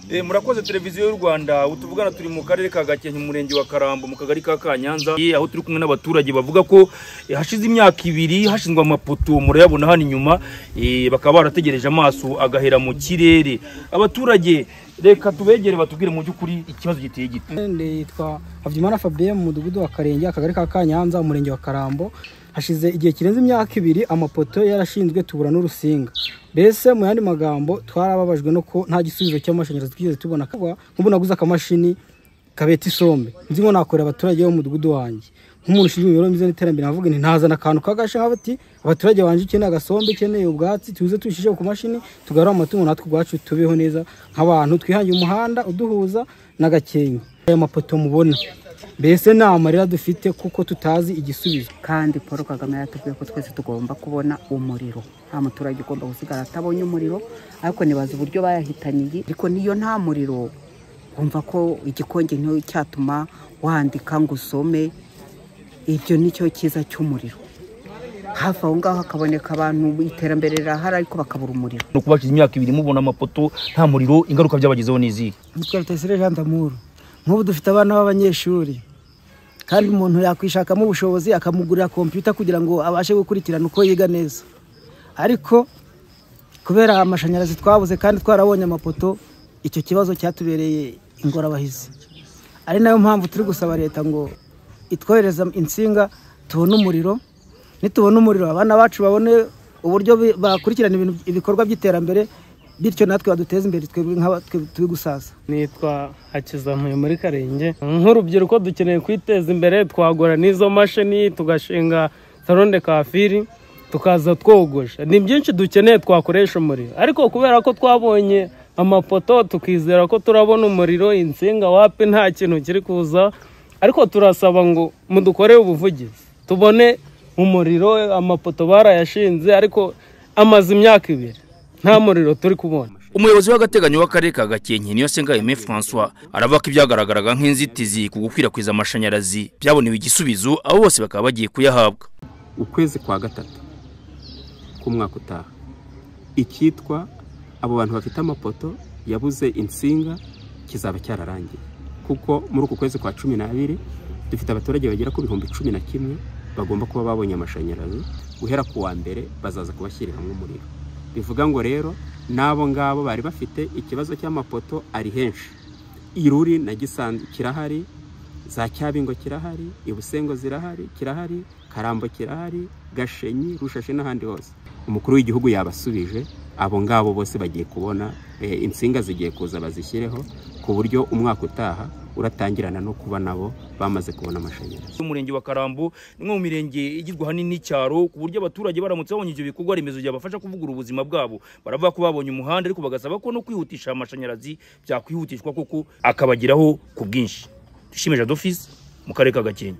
Murakoze televiziyo y'u Rwanda utuvugana turi mu karere ka Gakenke umurenge wa Karambo mu kagari ka Kanyanza aho turi kumwe n'abaturage bavuga ko hashize imyaka 2 hashinzwe amapoto murayabona hano inyuma bakaba barategereje amaso agahera mu kirere. Abaturage reka tubegere batubwire mu by'ukuri ikibazo giteye gite. Nditwa Havyimana Fabien mu mudugudu wa Karenge akagari ka Kanyanza umurenge wa Karambo. Hashize igihe kirenze imyaka 2 amapoto yarashinzwe tubura n'urusinga. Bese mu yandi magambo twarababajwe no ko nta gisubizo cy'amashanyarazi twigeze tubona kagwa nk'ubu naguze akamashini kabeta isombe nzi ngo nakorera abaturage bo mu mudugudu wanjye nk'umuntu ushinzwe imibereho myiza n'iterambere navuga nti ntazana akantu kagasha nk'abati abaturage banje ikeneye agasombe ikeneye ubwatsi tuze tushije ku mashini tugarura amatungo natwe ubwacu tubeho neza nk'abantu twihangiye umuhanda uduhuza na Gakenke. Aya mapoto mubona bese nta marira dufite kuko tutazi igisubizo, kandi Paul Kagame yatubwiye ko twese tugomba kubona umuriro. Nta muturage ugomba gusigara atabonye umuriro, ariko nibaza uburyo bayahitaniye. Ariko niyo nta muriro umva ko igikonge niyo cyatuma wandika ngo usome. Ibyo nicyo kiza cy'umuriro. Hafi aho ngaho hakaboneka abantu iterambere rirahari ariko bakabura umuriro. No kubashize imyaka 2 mubona amapoto nta muriro, ingaruka byabagizeho n'izihe? Mutwe Rutayisire Jean d'Amour nk'ubu dufite abana b'abanyeshuri kandi umuntu yakwishakamo ubushobozi akamugurira computer kugira ngo abashe gukurikirana uko yiga neza, ariko kubera amashanyarazi twabuze kandi twarabonye amapoto icyo kibazo cyatubereye ingorabahizi. Ari nayo mpamvu turi gusaba leta ngo itwohereza insinga tubone umuriro. Nitubona umuriro abana bacu babone uburyo bakurikirana ibikorwa by'iterambere, bityo natwe baduteza imbere turi gusasa. Nitwa Hakizamuye muri Karenge. Nk'urubyiruko dukeneye kwiteza imbere, twagora n'izo mashini tugashinga salon de coiffure tukaza twogosha. Ni byinshi dukeneye twakoresha umuriro, ariko kubera ko twabonye amapoto tukizera ko turabona umuriro, insinga wapi nta kintu kiri kuza. Ariko turasaba ngo mudukorere ubuvugizi tubone umuriro. Amapoto barayashinze ariko amaze imyaka 2 nta muriro turi kubona. Umuyobozi w'agateganyo w'akarere ka Gakenke Niyonsenga Aime François aravuga ko ibyagaragaraga nk'inzitizi ku gukwirakwiza amashanyarazi byabonewe igisubizo, abo bose bakaba bagiye kuyahabwa. Ukwezi kwa 3 k'umwaka utaha ikitwa abo bantu bafite amapoto yabuze insinga kizaba cyararangiye, kuko muri uku kwezi kwa 12 dufite abaturage bagera ku 11,000 bagomba kuba babonye amashanyarazi. Guhera ku wa mbere bazaza kubashyirira hamwe umuriro. Bivuga ngo rero nabo ngabo bari bafite ikibazo cy'amapoto ari henshi. Iruri na Gisanzu kirahari, za Cyabingo kirahari, Ibusengo zirahari kirahari, Karambo kirahari, Gashenyi, Rushashe n'ahandi hose. Umukuru w'igihugu yabasubije abo ngabo bose bagiye kubona insinga zigiye kuza bazishyireho ku buryo umwaka utaha uratangirana no kuba nabo bamaze kubona amashanyarazi. Umurenge wa Karambo ni mu mirenge igirwa hanini n'icyaro, ku buryo abaturage baramutse babonye ibyo bikorwa remezo byabafasha kuvugura ubuzima bwabo. Baravuga ko babonye umuhanda ariko bagasaba ko no kwihutisha amashanyarazi byakwihutishwa kuko akabagiraho ku bwinshi. Dushimije Adolphis mu karere ka Gakenke.